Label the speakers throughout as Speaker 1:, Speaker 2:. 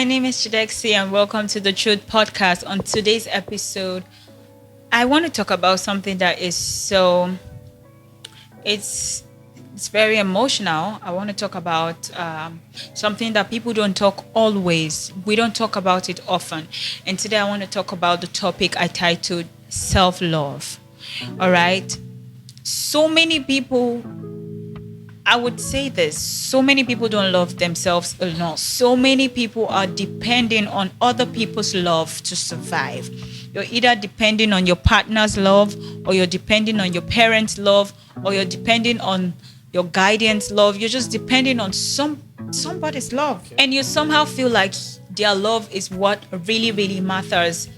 Speaker 1: my name is Chidexi and welcome to the Truth Podcast. On today's episode, I want to talk about something that is it's very emotional. I want to talk about something that people don't talk always. We don't talk about it often. And today I want to talk about the topic I titled self-love. All right. So many people, I would say this, so many people don't love themselves enough. So many people are depending on other people's love to survive. You're either depending on your partner's love, or you're depending on your parents' love, or you're depending on your guardian's love. You're just depending on somebody's love. Okay. And you somehow feel like their love is what really, really matters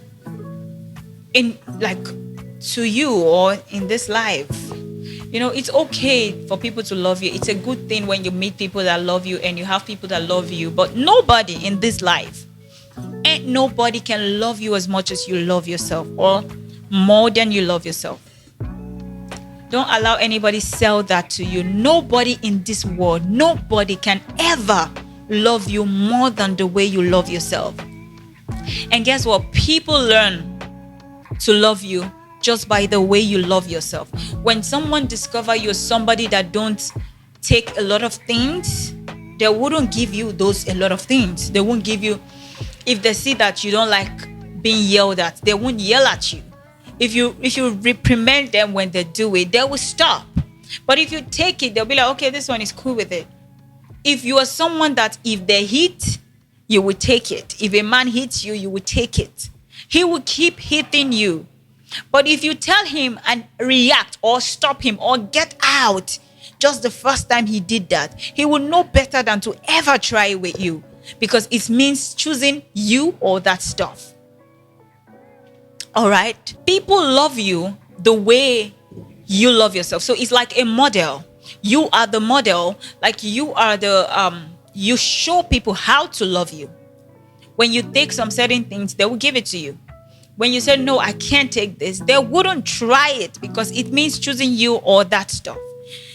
Speaker 1: to you or in this life. You know, it's okay for people to love you. It's a good thing when you meet people that love you and you have people that love you. But nobody in this life, ain't nobody can love you as much as you love yourself or more than you love yourself. Don't allow anybody sell that to you. Nobody in this world, nobody can ever love you more than the way you love yourself. And guess what? People learn to love you just by the way you love yourself. When someone discover you're somebody that don't take a lot of things, they wouldn't give you a lot of things. They won't give you, if they see that you don't like being yelled at, they won't yell at you. If you reprimand them when they do it, they will stop. But if you take it, they'll be like, okay, this one is cool with it. If you are someone that if they hit, you will take it. If a man hits you, you will take it. He will keep hitting you. But if you tell him and react or stop him or get out, just the first time he did that, he will know better than to ever try it with you, because it means choosing you or that stuff. All right? People love you the way you love yourself. So it's like a model. You are the model. Like you are you show people how to love you. When you take some certain things, they will give it to you. When you say, no, I can't take this, they wouldn't try it because it means choosing you or that stuff.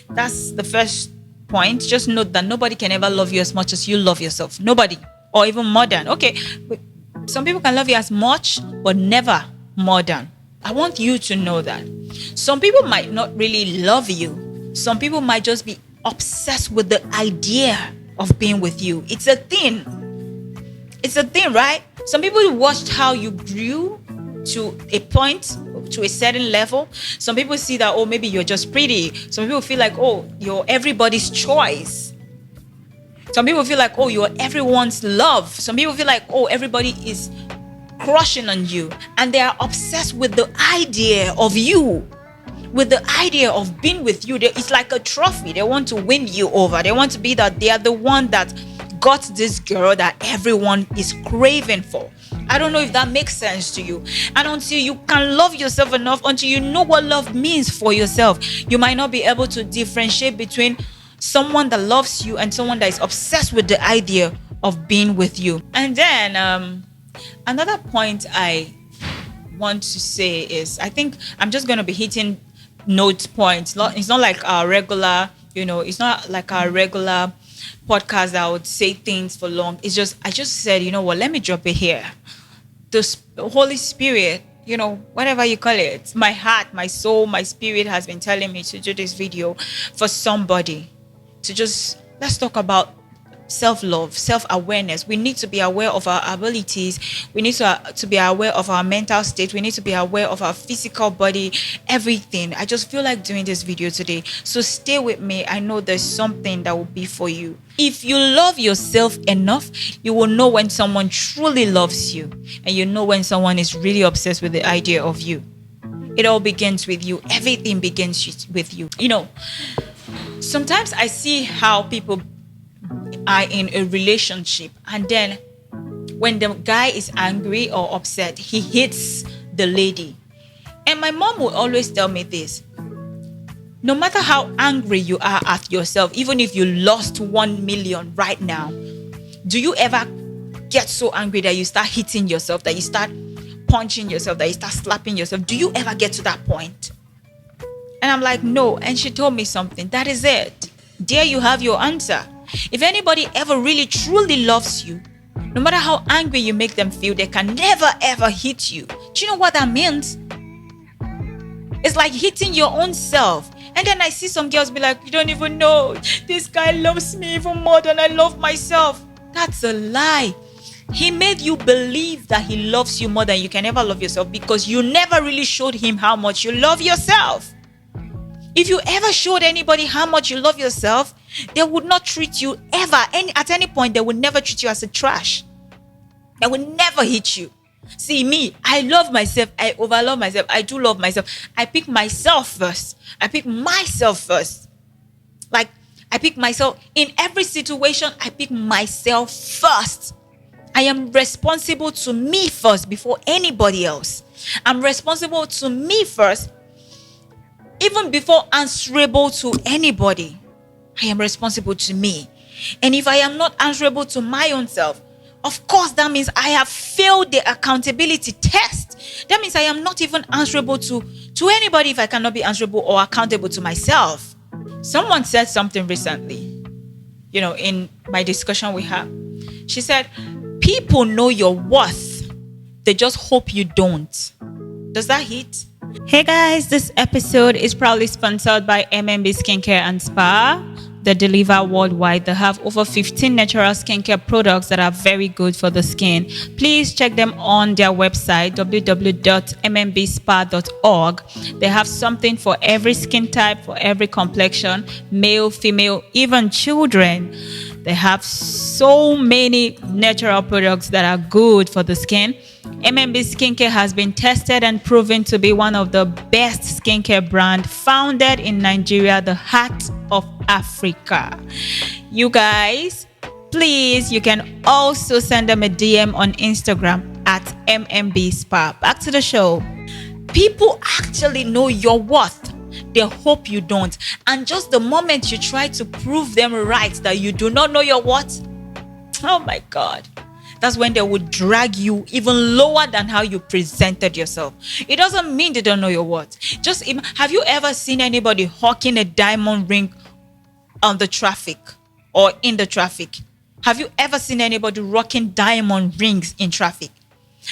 Speaker 1: That's the first point. Just note that nobody can ever love you as much as you love yourself. Nobody. Or even more than. Okay, some people can love you as much, but never more than. I want you to know that. Some people might not really love you. Some people might just be obsessed with the idea of being with you. It's a thing. It's a thing, right? Some people watched how you grew to a point, to a certain level. Some people see that, oh, maybe you're just pretty. Some people feel like, oh, you're everybody's choice. Some people feel like, oh, you're everyone's love. Some people feel like, oh, everybody is crushing on you. And they are obsessed with the idea of you, with the idea of being with you. It's like a trophy. They want to win you over. They want to be that they are the one that got this girl that everyone is craving for. I don't know if that makes sense to you. And until you can love yourself enough, until you know what love means for yourself, you might not be able to differentiate between someone that loves you and someone that is obsessed with the idea of being with you. And then another point I want to say is, I think I'm just going to be hitting note points. It's not like our regular, it's not like our regular podcast that I would say things for long. It's just, I just said, you know what, let me drop it here. The Holy Spirit, whatever you call it, my heart, my soul, my spirit has been telling me to do this video for somebody to just, let's talk about self-love, self-awareness. We need to be aware of our abilities. We need to be aware of our mental state. We need to be aware of our physical body, everything. I just feel like doing this video today. So stay with me. I know there's something that will be for you. If you love yourself enough, you will know when someone truly loves you, and you know when someone is really obsessed with the idea of you. It all begins with you. Everything begins with you. Sometimes I see how people are in a relationship, and then when the guy is angry or upset, he hits the lady. And my mom will always tell me this: no matter how angry you are at yourself, even if you lost 1 million right now, do you ever get so angry that you start hitting yourself, that you start punching yourself, that you start slapping yourself? Do you ever get to that point? And I'm like, no. And she told me something. That is it. There you have your answer. If anybody ever really truly loves you, No matter how angry you make them feel, they can never ever hit you. Do you know what that means? It's like hitting your own self. And then I see some girls be like, you don't even know. This guy loves me even more than I love myself. That's a lie. He made you believe that he loves you more than you can ever love yourself because you never really showed him how much you love yourself. If you ever showed anybody how much you love yourself, they would not treat you ever. At any point, they would never treat you as a trash. They would never hit you. See me, I love myself. I overlove myself. I do love myself. I pick myself first. I pick myself first. Like, I pick myself in every situation. I pick myself first. I am responsible to me first before anybody else. I'm responsible to me first, even before answerable to anybody. I am responsible to me. And if I am not answerable to my own self, of course, that means I have failed the accountability test. That means I am not even answerable to anybody if I cannot be answerable or accountable to myself. Someone said something recently, in my discussion we had. She said, people know your worth. They just hope you don't. Does that hit? Hey guys, this episode is proudly sponsored by MMB Skincare and Spa. They deliver worldwide. They have over 15 natural skincare products that are very good for the skin. Please check them on their website, www.mmbspa.org. They have something for every skin type, for every complexion, male, female, even children. They have so many natural products that are good for the skin. MMB Skincare has been tested and proven to be one of the best skincare brands founded in Nigeria, the heart of Africa. You guys, please, you can also send them a DM on Instagram at MMB Spa. Back to the show. People actually know your worth. They hope you don't. And just the moment you try to prove them right that you do not know your worth, oh my God, that's when they would drag you even lower than how you presented yourself. It doesn't mean they don't know your worth. Have you ever seen anybody hawking a diamond ring on the traffic or in the traffic? Have you ever seen anybody rocking diamond rings in traffic?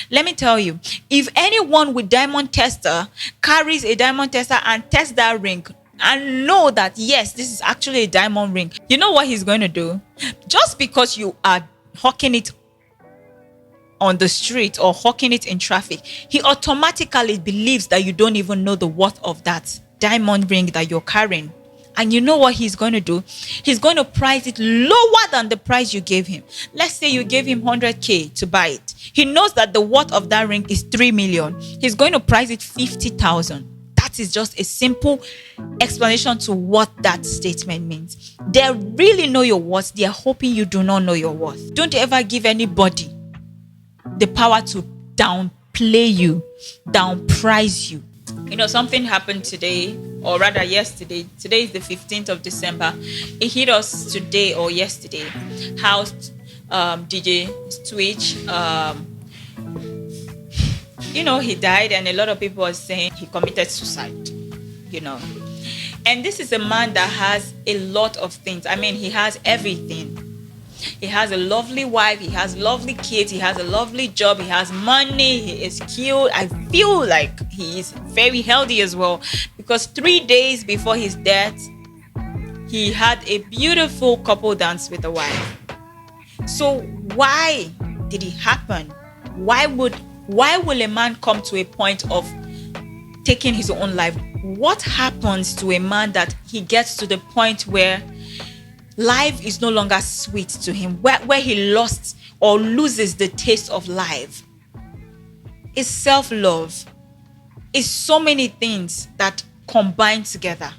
Speaker 1: Let me tell you, if anyone with diamond tester carries a diamond tester and tests that ring and know that, yes, this is actually a diamond ring, you know what he's going to do? Just because you are hawking it on the street or hawking it in traffic, he automatically believes that you don't even know the worth of that diamond ring that you're carrying. And you know what he's going to do? He's going to price it lower than the price you gave him. Let's say you gave him 100K to buy it. He knows that the worth of that ring is 3 million. He's going to price it 50,000. That is just a simple explanation to what that statement means. They really know your worth. They are hoping you do not know your worth. Don't ever give anybody the power to downplay you, downprice you. Something happened today, or rather yesterday. Today is the 15th of December. It hit us today or yesterday. How DJ Twitch, he died, and a lot of people are saying he committed suicide. And this is a man that has a lot of things. I mean, he has everything. He has a lovely wife. He has lovely kids. He has a lovely job. He has money. He is cute. I feel like he is very healthy as well, because 3 days before his death, he had a beautiful couple dance with a wife. So why did it happen? Why will a man come to a point of taking his own life? What happens to a man that he gets to the point where life is no longer sweet to him, where he lost or loses the taste of life? It's self-love. It's so many things that combine together.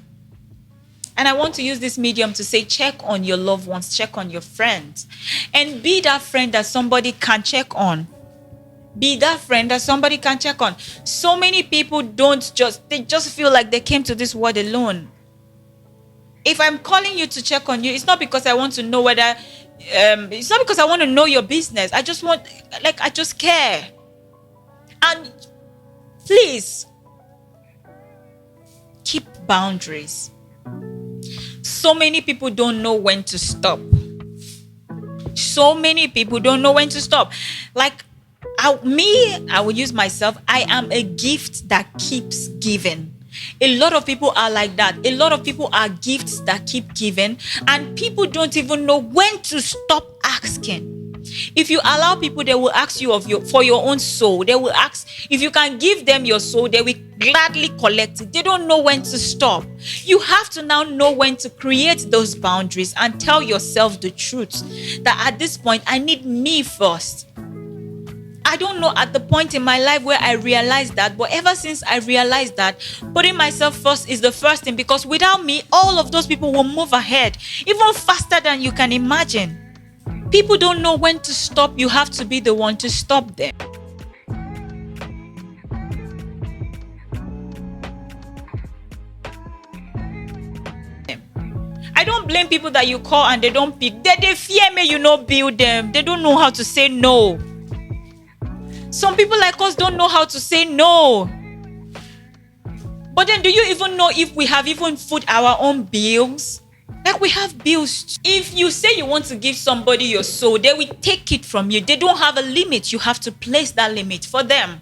Speaker 1: And I want to use this medium to say, check on your loved ones, check on your friends, and be that friend that somebody can check on. Be that friend that somebody can check on. So many people they just feel like they came to this world alone. If I'm calling you to check on you, it's not because I want to know it's not because I want to know your business. I just care. And please, keep boundaries. So many people don't know when to stop. So many people don't know when to stop. Like I will use myself. I am a gift that keeps giving. A lot of people are like that. A lot of people are gifts that keep giving, and people don't even know when to stop asking. If you allow people, they will ask you for your own soul. They will ask if you can give them your soul. They will gladly collect it. They don't know when to stop. You have to now know when to create those boundaries and tell yourself the truth that at this point I need me first. I don't know at the point in my life where I realized that, but ever since I realized that, putting myself first is the first thing, because without me, all of those people will move ahead even faster than you can imagine. People don't know when to stop. You have to be the one to stop them. I don't blame people that you call and they don't pick. They fear me, you know, build them. They don't know how to say no. Some people like us don't know how to say no. But then do you even know if we have even foot our own bills? Like, we have bills. If you say you want to give somebody your soul, they will take it from you. They don't have a limit. You have to place that limit for them.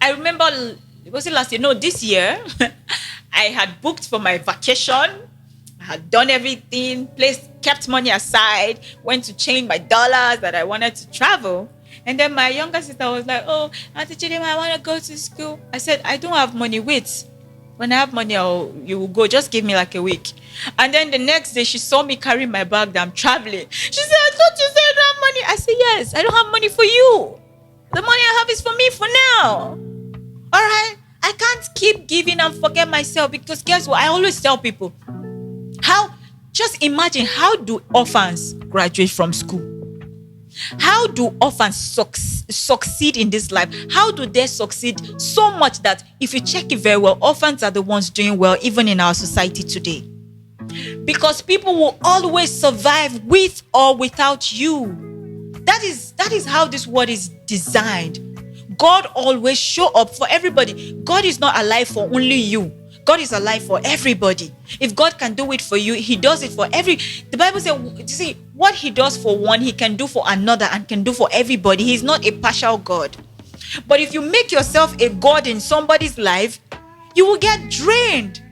Speaker 1: I remember, was it last year? No, this year. I had booked for my vacation. I had done everything, kept money aside, went to change my dollars that I wanted to travel. And then my younger sister was like, "Oh, Auntie Chidima, I want to go to school." I said, "I don't have money. Wait. When I have money, you will go. Just give me like a week." And then the next day, she saw me carrying my bag that I'm traveling. She said, "I thought you said you don't have money." I said, "Yes, I don't have money for you. The money I have is for me for now. All right? I can't keep giving and forget myself, because guess what? I always tell people, just imagine, how do orphans graduate from school? How do orphans succeed in this life? How do they succeed so much that if you check it very well, orphans are the ones doing well even in our society today? Because people will always survive with or without you. That is how this world is designed. God always show up for everybody. God is not alive for only you. God is alive for everybody. If God can do it for you, he does it for the Bible says, see, what he does for one, he can do for another and can do for everybody. He's not a partial God. But if you make yourself a God in somebody's life, you will get drained.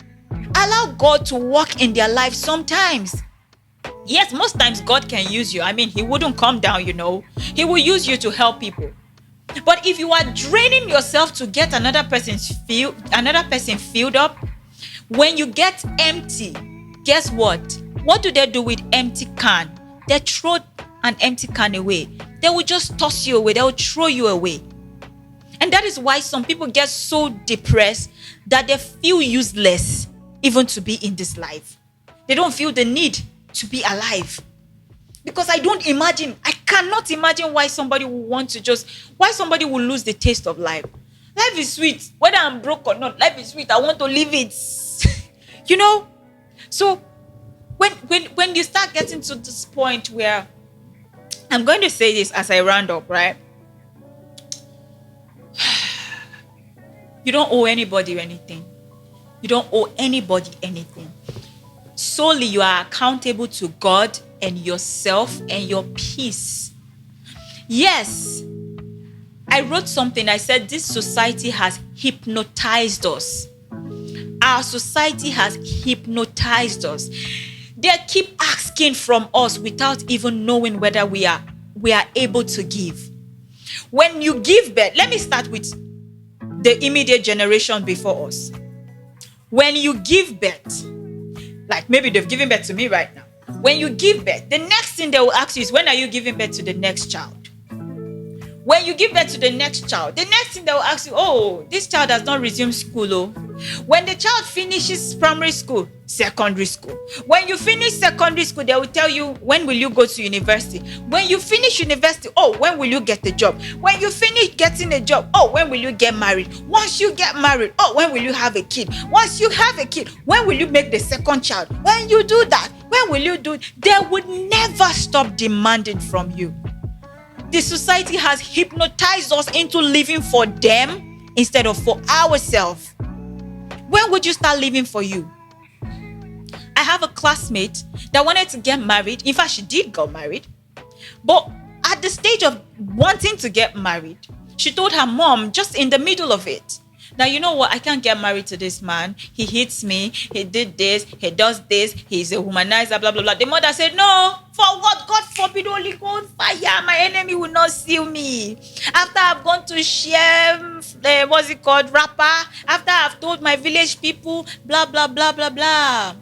Speaker 1: Allow God to work in their life sometimes. Yes, most times God can use you. I mean, he wouldn't come down, He will use you to help people. But if you are draining yourself to get another person filled up, when you get empty, guess what? What do they do with empty can? They throw an empty can away. They will just toss you away. They will throw you away. And that is why some people get so depressed that they feel useless even to be in this life. They don't feel the need to be alive. Because I cannot imagine why somebody will lose the taste of life. Life is sweet. Whether I'm broke or not, life is sweet. I want to live it. So when you start getting to this point where, I'm going to say this as I round up, right? You don't owe anybody anything. You don't owe anybody anything. Solely you are accountable to God and yourself and your peace. Yes, I wrote something. I said this society has hypnotized us. Our society has hypnotized us. They keep asking from us without even knowing whether we are able to give. When you give birth, let me start with the immediate generation before us. When you give birth, like maybe they've given birth to me right now. When you give birth, the next thing they will ask you is, when are you giving birth to the next child? When you give birth to the next child, the next thing they will ask you, oh, this child has not resumed school. Oh. When the child finishes primary school, secondary school. When you finish secondary school, they will tell you, when will you go to university? When you finish university, oh, when will you get a job? When you finish getting a job, oh, when will you get married? Once you get married, oh, when will you have a kid? Once you have a kid, when will you make the second child? When you do that, when will you do it? They would never stop demanding from you. The society has hypnotized us into living for them instead of for ourselves. When would you start living for you? I have a classmate that wanted to get married. In fact, she did get married. But at the stage of wanting to get married, she told her mom just in the middle of it, now, you know what? I can't get married to this man. He hits me. He did this. He does this. He's a womanizer, blah, blah, blah. The mother said, no, for what? God forbid, Holy Ghost, fire. My enemy will not seal me. After I've gone to share, what's it called, rapper. After I've told my village people, blah, blah, blah, blah, blah.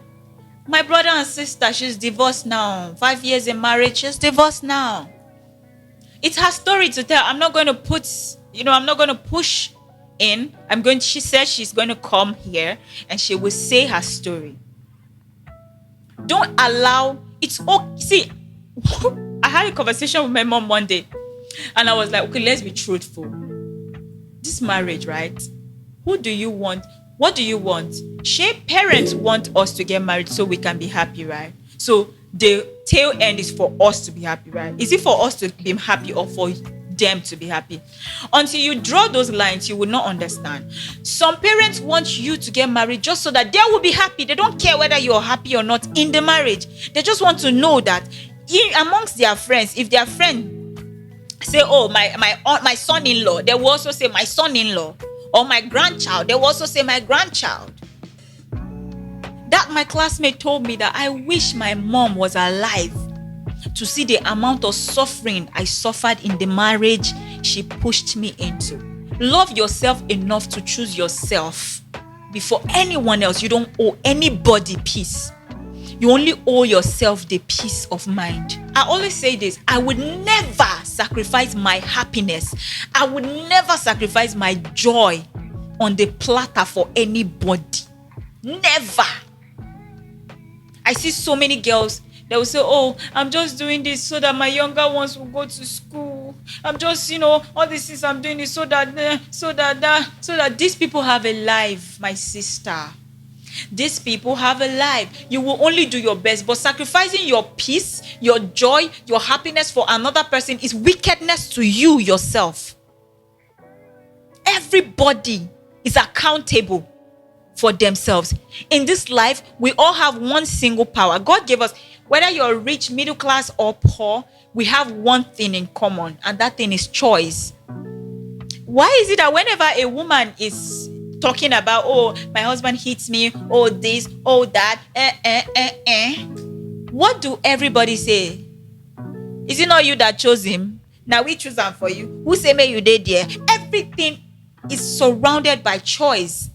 Speaker 1: My brother and sister, she's divorced now. 5 years in marriage, she's divorced now. It's her story to tell. I'm not going to push in. She said she's going to come here and she will say her story. Don't allow, it's okay. See, I had a conversation with my mom one day and I was like, okay, let's be truthful. This marriage, right? Who do you want? What do you want? Parents want us to get married so we can be happy, right? So the tail end is for us to be happy, right? Is it for us to be happy or for them to be happy? Until you draw those lines, you will not understand. Some parents want you to get married just so that they will be happy. They don't care whether you're happy or not in the marriage. They just want to know that amongst their friends, if their friend say, oh, my son-in-law, they will also say my son-in-law, or my grandchild, they will also say my grandchild. That my classmate told me that I wish my mom was alive to see the amount of suffering I suffered in the marriage she pushed me into. Love yourself enough to choose yourself before anyone else. You don't owe anybody peace. You only owe yourself the peace of mind. I always say this, I would never sacrifice my happiness. I would never sacrifice my joy on the platter for anybody. Never. I see so many girls, they will say, oh, I'm just doing this so that my younger ones will go to school. I'm just, all these things I'm doing is so that these people have a life, my sister. These people have a life. You will only do your best, but sacrificing your peace, your joy, your happiness for another person is wickedness to you yourself. Everybody is accountable for themselves. In this life, we all have one single power. God gave us, whether you're rich, middle class, or poor, we have one thing in common, and that thing is choice. Why is it that whenever a woman is talking about, oh, my husband hits me, oh, this, oh, that, what do everybody say? Is it not you that chose him? Now we choose him for you. Who say may you did there? Everything is surrounded by choice.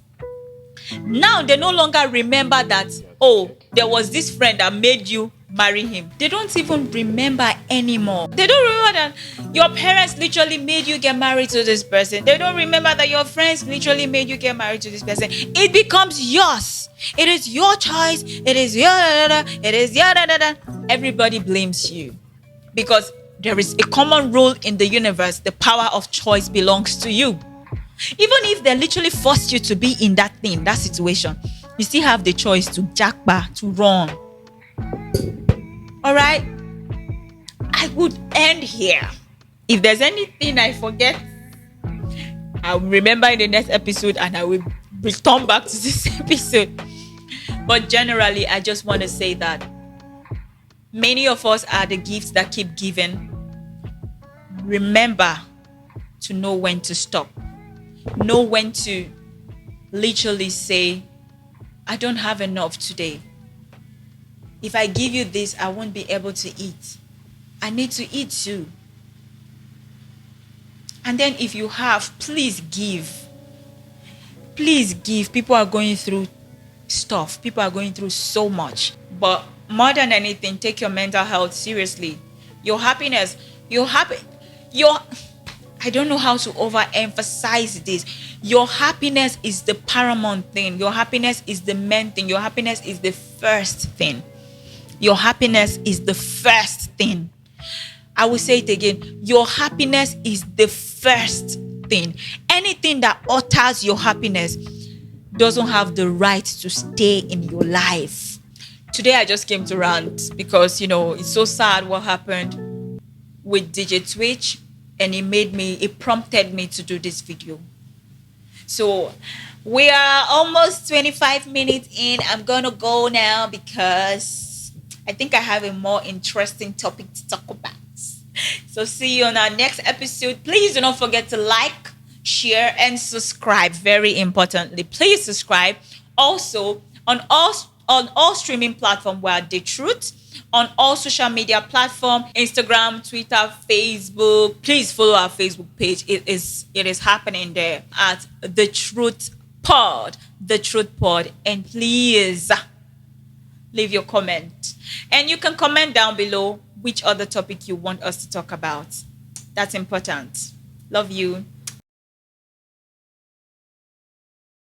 Speaker 1: Now they no longer remember that, oh, there was this friend that made you marry him. They don't even remember anymore. They don't remember that your parents literally made you get married to this person. They don't remember that your friends literally made you get married to this person. It becomes yours. It is your choice. It is your it is your Everybody blames you because there is a common rule in the universe. The power of choice belongs to you. Even if they literally forced you to be in that thing, that situation, you still have the choice to jack back, to run. All right? I would end here. If there's anything I forget, I'll remember in the next episode and I will return back to this episode. But generally, I just want to say that many of us are the gifts that keep giving. Remember to know when to stop. Know when to literally say, I don't have enough today. If I give you this, I won't be able to eat. I need to eat too. And then if you have, please give. Please give. People are going through stuff. People are going through so much. But more than anything, take your mental health seriously. Your happiness, I don't know how to overemphasize this. Your happiness is the paramount thing. Your happiness is the main thing. Your happiness is the first thing. Your happiness is the first thing. I will say it again. Your happiness is the first thing. Anything that alters your happiness doesn't have the right to stay in your life. Today I just came to rant because, it's so sad what happened with DJ Twitch. And it prompted me to do this video. So we are almost 25 minutes in. I'm going to go now because I think I have a more interesting topic to talk about. So see you on our next episode. Please do not forget to like, share, and subscribe. Very importantly, please subscribe. Also, on all streaming platforms, we are The Truth. On all social media platforms, Instagram, Twitter, Facebook. Please follow our Facebook page. It is happening there at The Truth Pod. The Truth Pod. And please leave your comment. And you can comment down below which other topic you want us to talk about. That's important. Love you.